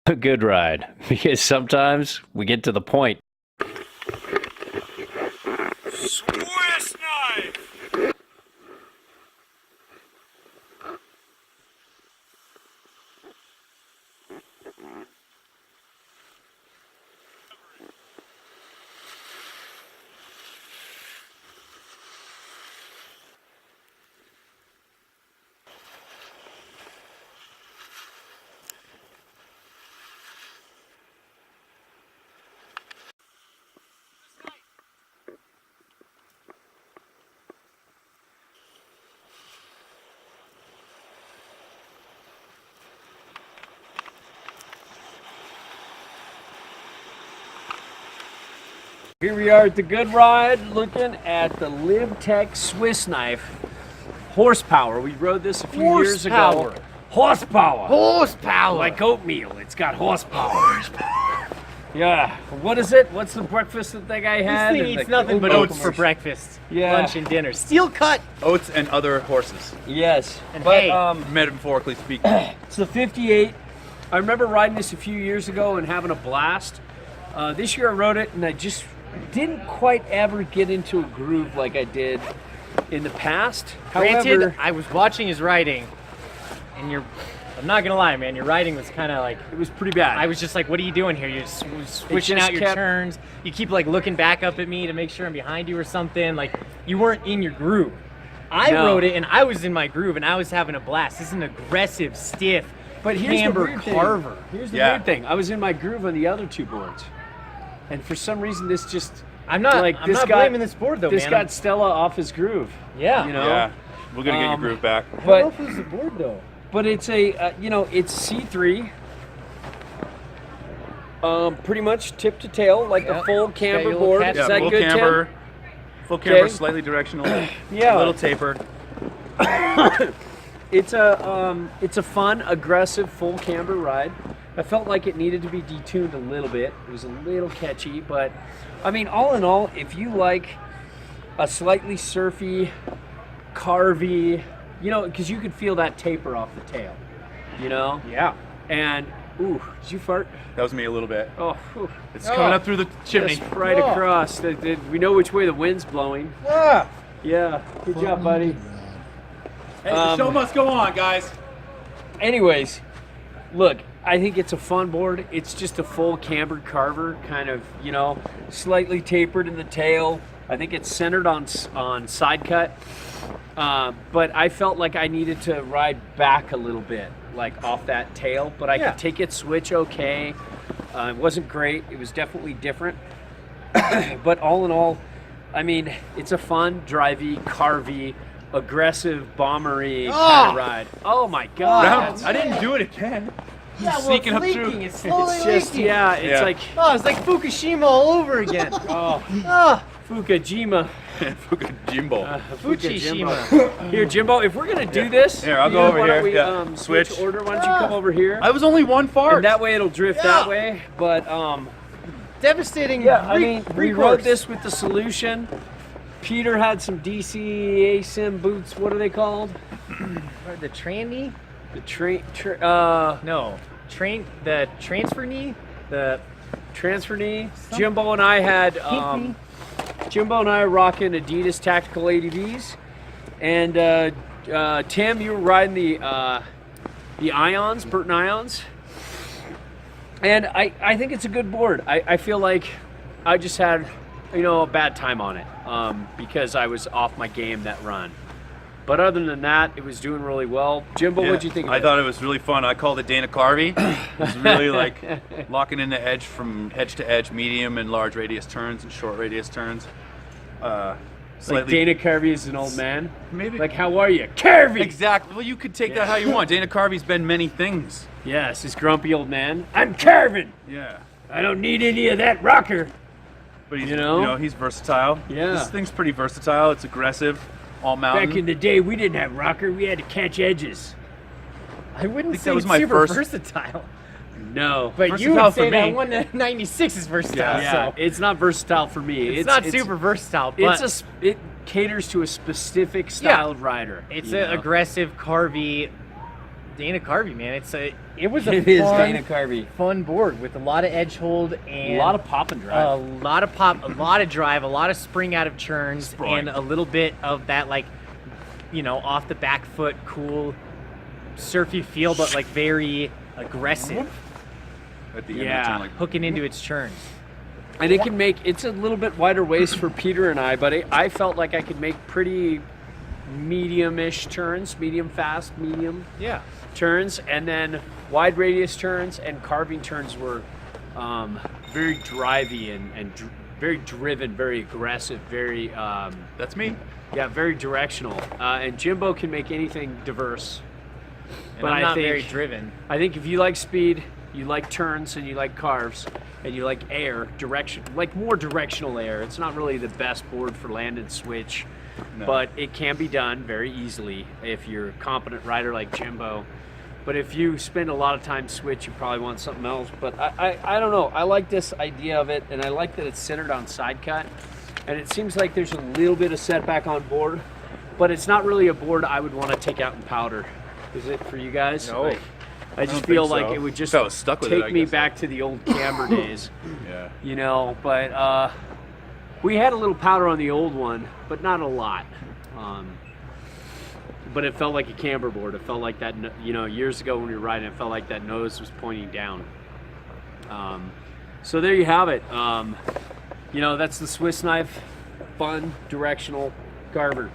A good ride, because sometimes we get to the point. Swiss knife! Here we are at the Good Ride, looking at the LibTech Swiss Knife horsepower. We rode this a few years ago. Horsepower. Horsepower. Like oatmeal, it's got horsepower. Yeah. What is it? What's the breakfast that guy had? This thing And eats the nothing but oatmeal oats for breakfast, Yeah. lunch, and dinner. Steel cut. Oats and other horses, Yes. And but hay. metaphorically speaking. it's the 58. I remember riding this a few years ago and having a blast. This year I rode it and I just didn't quite ever get into a groove like I did in the past. Granted, However, I was watching his riding, and I'm not gonna lie, man, your riding was kind of like, it was pretty bad. I was just like, what are you doing here? You're switching just out your kept- turns. You keep like looking back up at me to make sure I'm behind you or something. Like, you weren't in your groove. I No. rode it and I was in my groove and I was having a blast. This is an aggressive, stiff, But here's camber the weird carver. thing. Here's the Yeah. weird thing. I was in my groove on the other two boards, and for some reason this just I'm not blaming this board though, this man. got Stella off his groove. Yeah. You know. Yeah, we're gonna get your Um, groove back. I don't But know if it was the board though. but it's a it's C3. Pretty much tip to tail, like Yeah. a full Got camber your little board. catch- Is Yeah, that full good, camber, Tim? full camber, Okay. slightly directional, Yeah. a little taper. It's a fun, aggressive, full camber ride. I felt like it needed to be detuned a little bit. It was a little catchy, but I mean, all in all, if you like a slightly surfy, carvy, because you could feel that taper off the tail, Yeah. and ooh, did you fart? That was me a little bit. Oh, whew. It's coming up through the chimney. Just right Oh. across. We know which way the wind's blowing. Ah. Yeah, good job, buddy. Hey, the show must go on, guys. Anyways, look, I think it's a fun board. It's just a full cambered carver, kind of, slightly tapered in the tail. I think it's centered on side cut. But I felt like I needed to ride back a little bit, like off that tail. But I Yeah. could take it switch okay. It wasn't great. It was definitely different. But all in all, I mean, it's a fun, drivey, carvy, aggressive, bombery kind of ride. Oh my God. Round, I didn't do it again. Yeah, well, Sneaking it's up leaking. through. It's slowly It's just, leaking. yeah, it's Yeah. like, Oh, it's like Fukushima all over again. oh, Ah, Fukujima. Jimbo. Fukushima. Here, Jimbo, if we're gonna do this, Here, I'll go over why don't here. we, Yeah. switch Switch. order. Why don't you come over here? I was only one fart. And that way it'll drift Yeah. that way. But Devastating. yeah, I mean, we recourse. rode this with the Solution. Peter had some DC ASIM boots. What are they called? Or the tranny? The train, No. The transfer knee? The transfer knee. Jimbo and I had. Jimbo and I are rocking Adidas Tactical ADVs, and Tim, you were riding the Ions, Burton Ions, and I think it's a good board. I feel like I just had a bad time on it because I was off my game that run. But other than that, it was doing really well. Jimbo, Yeah, what'd you think of I it? thought it was really fun. I called it Dana Carvey. It was really like locking in the edge from edge to edge, medium and large radius turns and short radius turns. Like Slightly, Dana Carvey is an old man. maybe. Like, how are you, Carvey? Exactly. Well, you could take that how you want. Dana Carvey's been many things. Yes, this grumpy old man. I'm Carvin. Yeah. I don't need any of that rocker. But he's, You know? he's versatile. Yeah. This thing's pretty versatile. It's aggressive, all mountain. Back in the day, we didn't have rocker. We had to catch edges. I wouldn't think say that was it's my super first- versatile. No. But you Versatile would for say that me. 196 is versatile. yeah, So it's not versatile for me. it's not super versatile, but it caters to a specific style of rider. it's you an know? aggressive, carvy, Dana Carvey, man. It was a It is fun, Dana Carvey. fun board with a lot of edge hold and A lot of pop and drive. a lot of pop, a lot of drive, a lot of spring out of turns, Spring. and a little bit of that, like, off the back foot, cool, surfy feel, but like very aggressive, At the end of the Yeah. turn, like, hooking into its turns. And it's a little bit wider waist for Peter and I, but I felt like I could make pretty medium-ish turns, medium fast, medium Yeah. turns, and then wide radius turns and carving turns were very drivey and very driven, very aggressive, very that's me. very directional. And Jimbo can make anything diverse. And But I'm I not think- very driven. I think if you like speed, you like turns, and you like carves, and you like air, direction, like more directional air. It's not really the best board for land and switch, No. but it can be done very easily if you're a competent rider like Jimbo. But if you spend a lot of time switch, you probably want something else. But I don't know. I like this idea of it, and I like that it's centered on side cut. And it seems like there's a little bit of setback on board, but it's not really a board I would want to take out and powder. Is it for you guys? No. Like, I just don't feel think like so. it would just If I was stuck with it, take I me guess. back to the old camber days, Yeah. But we had a little powder on the old one, but not a lot. But it felt like a camber board. It felt like that, years ago when we were riding, it felt like that nose was pointing down. So there you have it. That's the Swiss knife, fun, directional carver.